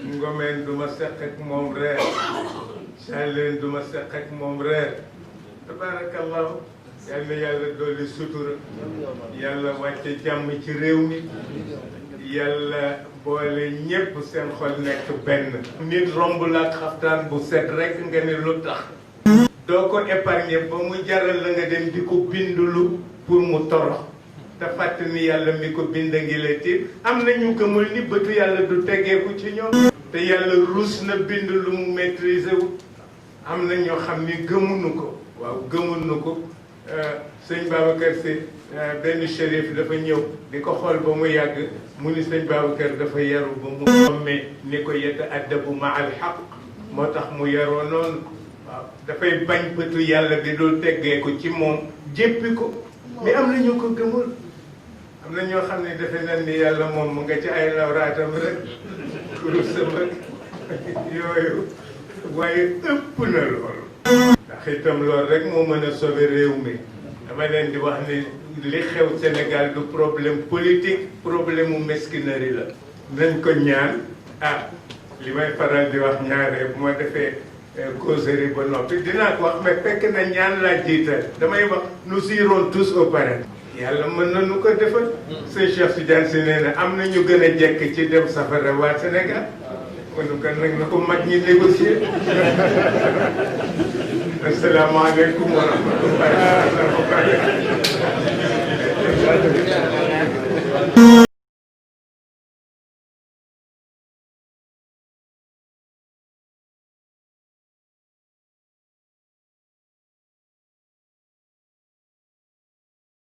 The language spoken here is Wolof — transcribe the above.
Ngomeen du ma seq ak moom reer Saleen du ma seq ak moom reer tabarakallahu yal na yàlla dolli sutura yàlla wàcce jàmm ci réew mi yàlla boole ñépp seen xol nekk benn nit romb la ak xaftaan bu set rek nga ne lu tax doo ko épargner ba mu jaral la nga dem di ko bindulu pour mu torox te fàtt ni yàlla mi ko bind ngi la tiim am na ñu gëmul ni bëtu yàlla du tegeeku ci ñoom te yàlla ruus na bind lu mu maîtriser wu am na ñoo xam ni gëmunu ko waaw gëmunu ko sëñ Babacar Sy benn shérif dafa ñëw di ko xool ba mu yàgg mu ni sëñ Babacar dafa yaru ba mu xommee ni ko yeta addabu ma al xaq moo tax mu yaroo noonu waaw dafay bañ bëtu yàlla bi dul teggee ko ci moom jéppi ko mais am na ñu ko gëmul am na ñoo xam ne defe nañ ni yàlla moom mu nga ci ay lawraatam rek kurusam ak yooyu waaye ëpp na loolu ndax itam loolu rek moo mën a sauver réew mi dama leen di wax ni li xew Sénégal du problème politique problème mu mesquinerie la nañ ko ñaan li may faral di wax ñaare bu ma defee causerie ba noppi dinaa ko wax mais fekk na ñaan laa jiital damay wax nous irons tous au paradis yàlla mën na nu ko defal sëñ Cheikh Tidiane si nee na am na ñu gën a jekk ci dem safara waa Sénégal kon nag na ko mag ñi négocier asalaamaaleykum wa rahmatullahi wa barakatuh